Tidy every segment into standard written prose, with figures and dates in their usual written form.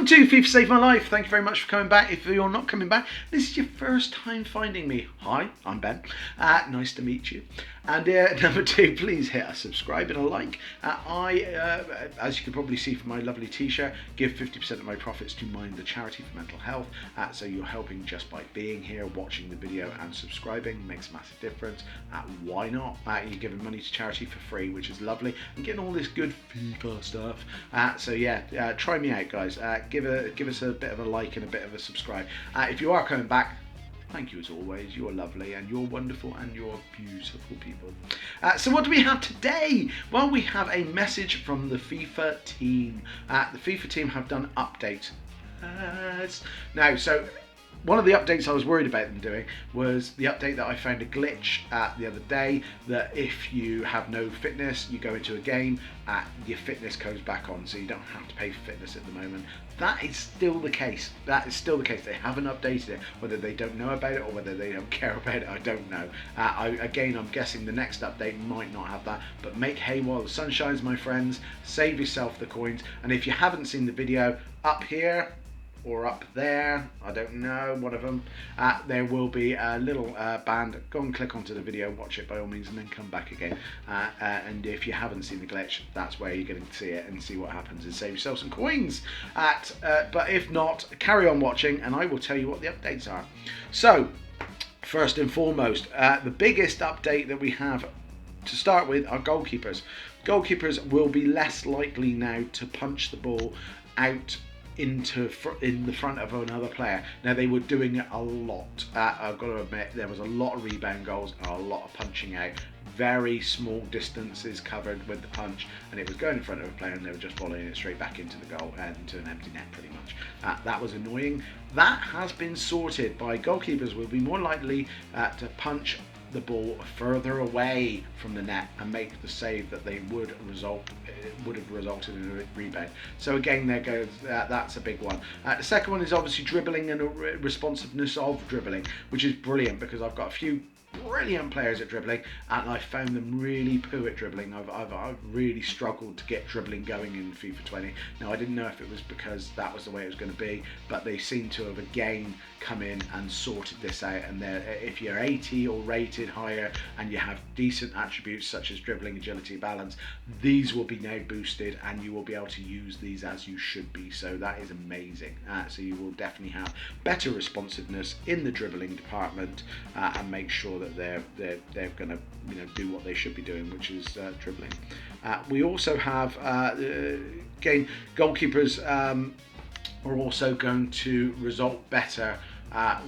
Welcome to FIFA Saved My Life. Thank you very much for coming back. If you're not coming back, this is your first time finding me. Hi, I'm Ben. Nice to meet you. And number two, please hit a subscribe and a like. As you can probably see from my lovely t-shirt, give 50% of my profits to Mind the charity for mental health. So you're helping just by being here, watching the video and subscribing. Makes a massive difference. Why not? You're giving money to charity for free, which is lovely. And getting all this good FIFA stuff. So yeah, try me out, guys. Give us a bit of a like and a bit of a subscribe. If you are coming back, thank you as always. You're lovely and you're wonderful and you're beautiful people. So what do we have today? Well, we have a message from the FIFA team. The FIFA team have done updates. Now, so one of the updates I was worried about them doing was the update that I found a glitch the other day, that if you have no fitness, you go into a game, your fitness goes back on, so you don't have to pay for fitness at the moment. That is still the case. That is still the case. They haven't updated it. Whether they don't know about it or whether they don't care about it, I don't know. Again, I'm guessing the next update might not have that, but make hay while the sun shines, my friends. Save yourself the coins. And if you haven't seen the video, up here or up there, I don't know, one of them, there will be a little band. Go and click onto the video, watch it by all means, and then come back again. And if you haven't seen the glitch, that's where you're going to see it and see what happens and save yourself some coins. But if not, carry on watching and I will tell you what the updates are. So, first and foremost, the biggest update that we have to start with are goalkeepers. Goalkeepers will be less likely now to punch the ball out in the front of another player. Now, they were doing it a lot. I've got to admit, there was a lot of rebound goals and a lot of punching out. Very small distances covered with the punch, and it was going in front of a player and they were just volleying it straight back into the goal and into an empty net pretty much. That was annoying. That has been sorted by goalkeepers will be more likely to punch the ball further away from the net and make the save that they would have resulted in a rebound. So again, there goes that's a big one. The second one is obviously dribbling and responsiveness of dribbling, which is brilliant because I've got a few brilliant players at dribbling and I found them really poo at dribbling. I've really struggled to get dribbling going in FIFA 20. Now, I didn't know if it was because that was the way it was going to be, but they seem to have again come in and sorted this out, and if you're 80 or rated higher and you have decent attributes such as dribbling, agility, balance, these will be now boosted and you will be able to use these as you should be. So that is amazing. So you will definitely have better responsiveness in the dribbling department and make sure that they're going to do what they should be doing, which is dribbling. We also have again, goalkeepers are also going to result better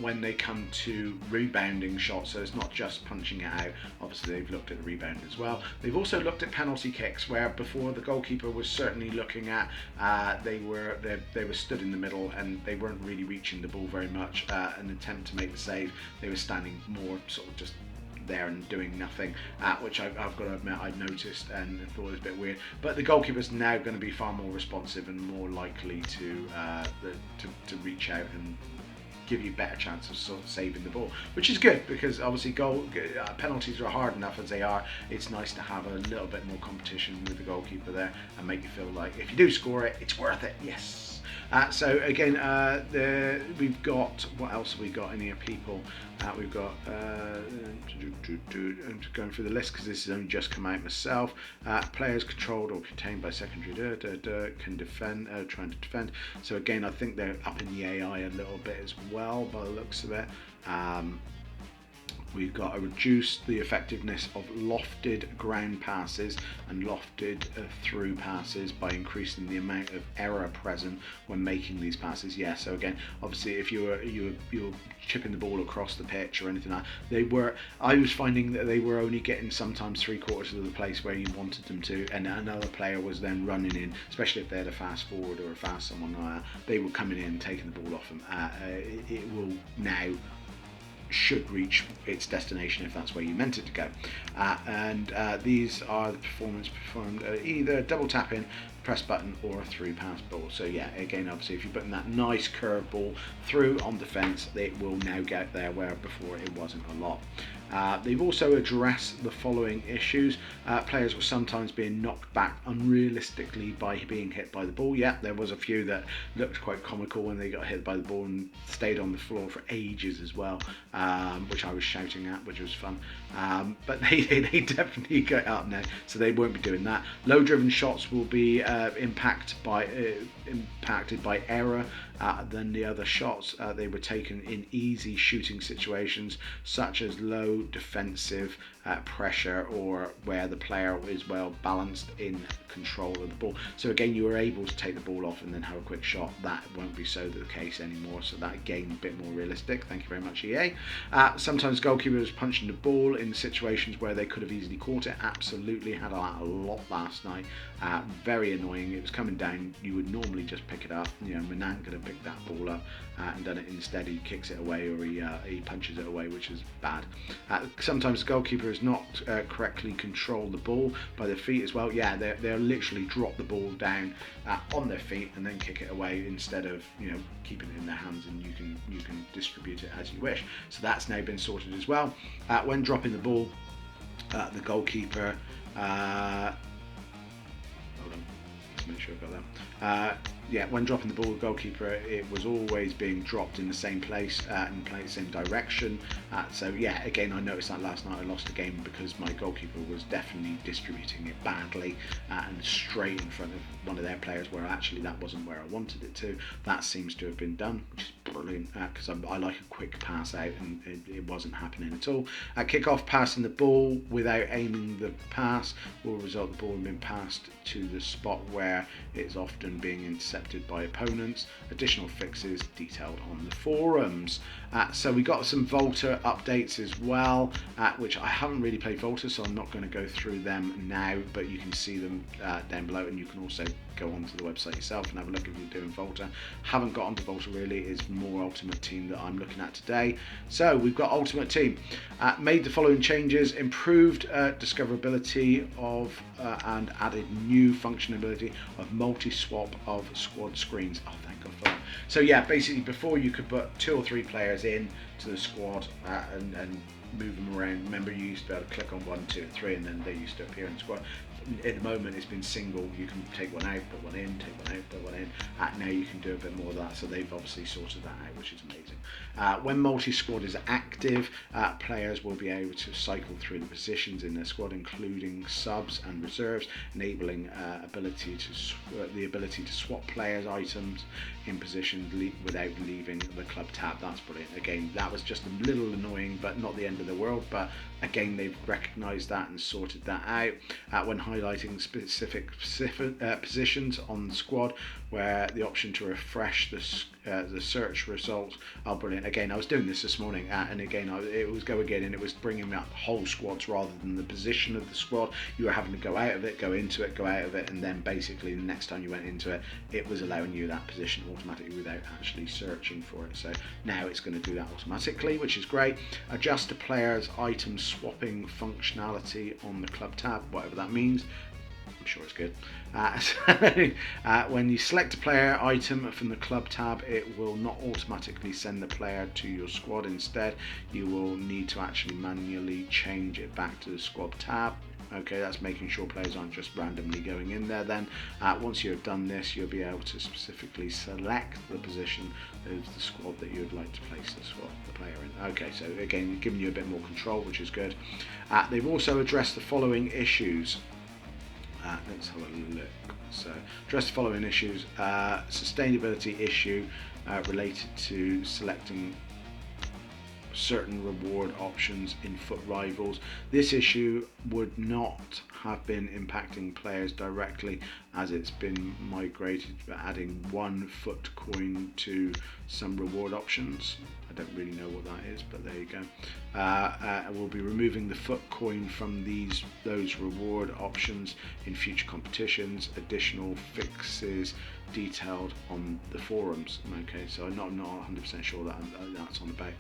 when they come to rebounding shots. So it's not just punching it out. Obviously, they've looked at the rebound as well. They've also looked at penalty kicks, where before the goalkeeper was certainly looking at they were stood in the middle and they weren't really reaching the ball very much. An attempt to make the save, they were standing more sort of just there and doing nothing, which I've got to admit I noticed and thought was a bit weird. But the goalkeeper's now going to be far more responsive and more likely to reach out and give you better chance of sort of saving the ball, which is good because obviously penalties are hard enough as they are. It's nice to have a little bit more competition with the goalkeeper there and make you feel like if you do score it, it's worth it. Yes. So again, we've got, what else have we got in here, people? We've got, I'm just going through the list because this has only just come out myself. Players controlled or contained by secondary can defend, trying to defend. So again, I think they're up in the AI a little bit as well by the looks of it. We've got to reduce the effectiveness of lofted ground passes and lofted through passes by increasing the amount of error present when making these passes. Yeah, so again, obviously, if you're chipping the ball across the pitch or anything like that, I was finding that they were only getting sometimes 3/4 of the place where you wanted them to, and another player was then running in, especially if they had a fast forward or a fast someone like that, they were coming in and taking the ball off them. It will now should reach its destination if that's where you meant it to go. These are the performance performed either double tapping press button or a through pass ball. So yeah, again, obviously if you're putting that nice curve ball through on defence, it will now get there, where before it wasn't a lot. They've also addressed the following issues. Players were sometimes being knocked back unrealistically by being hit by the ball. Yeah, there was a few that looked quite comical when they got hit by the ball and stayed on the floor for ages as well, which I was shouting at, which was fun. But they definitely got up now, so they won't be doing that. Low driven shots will be impacted by error than the other shots. They were taken in easy shooting situations, such as low defensive pressure, or where the player is well balanced in control of the ball. So again, you were able to take the ball off and then have a quick shot. That won't be so the case anymore, so that again a bit more realistic. Thank you very much, EA. Sometimes goalkeepers punching the ball in situations where they could have easily caught it. Absolutely had a lot last night. Very annoying. It was coming down, you would normally just pick it up. You know, Manan could have picked that ball up and done it. Instead he kicks it away, or he punches it away, which is bad. Sometimes the goalkeeper has not correctly controlled the ball by their feet as well. Yeah, they'll literally drop the ball down on their feet and then kick it away, instead of, you know, keeping it in their hands, and you can distribute it as you wish. So that's now been sorted as well. When dropping the ball, the goalkeeper, hold on, let's make sure I've got that. Yeah, when dropping the ball, the goalkeeper, it was always being dropped in the same place, in the same direction. So yeah, again, I noticed that last night I lost the game because my goalkeeper was definitely distributing it badly and straight in front of one of their players, where actually that wasn't where I wanted it to. That seems to have been done, which is brilliant, because I like a quick pass out, and it wasn't happening at all. Kick-off passing the ball without aiming the pass will result in the ball being passed to the spot where it's often being intercepted by opponents. Additional fixes detailed on the forums. So we got some Volta updates as well, which I haven't really played Volta, so I'm not going to go through them now, but you can see them down below, and you can also go onto the website yourself and have a look if you're doing Volta. Haven't got onto Volta really, it's more Ultimate Team that I'm looking at today. So we've got Ultimate Team. Made the following changes: improved discoverability of and added new functionality of multi-swap of squad screens. Oh, thank God for that. So yeah, basically before you could put 2 or 3 players in to the squad and move them around. Remember, you used to be able to click on 1, 2, and 3, and then they used to appear in the squad. At the moment, it's been single. You can take one out, put one in, take one out, put one in. Now you can do a bit more of that, so they've obviously sorted that out, which is amazing. When multi-squad is active, players will be able to cycle through the positions in their squad, including subs and reserves, enabling the ability to swap players' items in positions without leaving the club tab. That's brilliant. Again, that was just a little annoying, but not the end of the world. But again, they've recognised that and sorted that out. When highlighting specific positions on the squad, where the option to refresh the search results. Oh, brilliant. Again, I was doing this morning, and again, it was go again, and it was bringing up whole squads rather than the position of the squad. You were having to go out of it, go into it, go out of it, and then basically the next time you went into it, it was allowing you that position automatically without actually searching for it. So now it's going to do that automatically, which is great. Adjust the player's item swapping functionality on the club tab, whatever that means. I'm sure it's good. When you select a player item from the club tab, it will not automatically send the player to your squad. Instead, you will need to actually manually change it back to the squad tab. Okay, that's making sure players aren't just randomly going in there. Then once you have done this, you'll be able to specifically select the position of the squad that you would like to place the player in. Okay, so again, giving you a bit more control, which is good. They've also addressed the following issues. Let's have a look. So, address the following issues. Sustainability issue related to selecting certain reward options in Foot Rivals. This issue would not have been impacting players directly, as it's been migrated, adding 1 foot coin to some reward options. I don't really know what that is, but there you go. We'll be removing the foot coin from those reward options in future competitions. Additional fixes detailed on the forums. Okay, so I'm not 100% sure that that's on about.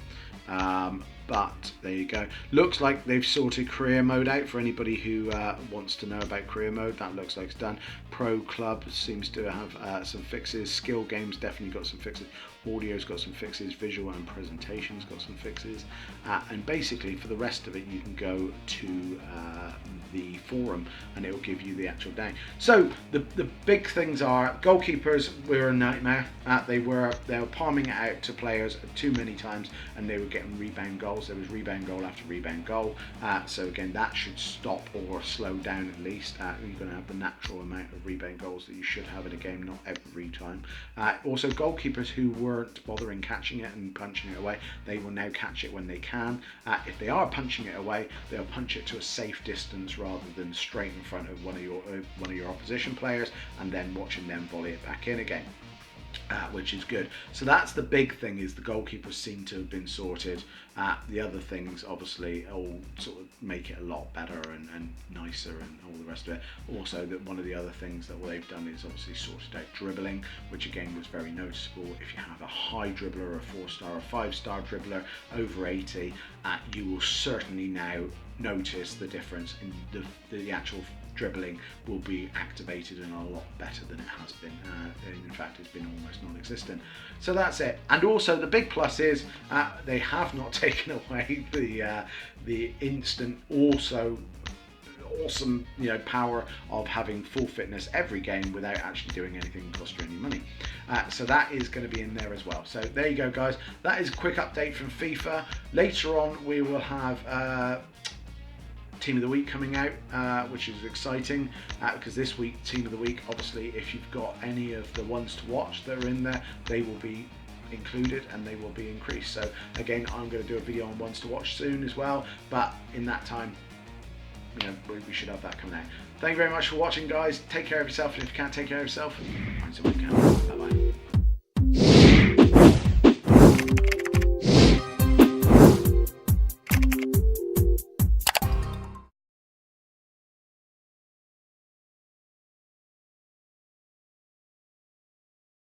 But there you go. Looks like they've sorted career mode out for anybody who wants to know about career mode. That looks like it's done. Pro Club seems to have some fixes. Skill Games definitely got some fixes. Audio's got some fixes. Visual and presentation's got some fixes. And basically for the rest of it, you can go to the forum and it will give you the actual day. So the big things are goalkeepers were a nightmare. They were palming it out to players too many times and they were getting rebound goals. There was rebound goal after rebound goal. So again, that should stop or slow down at least. You're going to have the natural amount of rebound goals that you should have in a game, not every time. Also, goalkeepers who weren't bothering catching it and punching it away, they will now catch it when they can. If they are punching it away, they'll punch it to a safe distance rather than straight in front of one of your opposition players and then watching them volley it back in again. Which is good. So that's the big thing, is the goalkeepers seem to have been sorted. The other things obviously all sort of make it a lot better and nicer and all the rest of it. Also, that one of the other things that they've done is obviously sorted out dribbling, which again was very noticeable. If you have a high dribbler, a 4-star or 5-star dribbler over 80, you will certainly now notice the difference in the actual dribbling will be activated and a lot better than it has been. In fact, it's been almost non-existent. So that's it. And also the big plus is they have not taken away the instant awesome power of having full fitness every game without actually doing anything and cost you any money. So that is going to be in there as well. So there you go, guys. That is a quick update from FIFA. Later on we will have Team of the Week coming out, which is exciting because this week Team of the Week, obviously if you've got any of the ones to watch that are in there, they will be included and they will be increased. So again, I'm going to do a video on ones to watch soon as well, but in that time we should have that coming out. Thank you very much for watching, guys. Take care of yourself, and if you can't take care of yourself, find someone who can. Bye bye.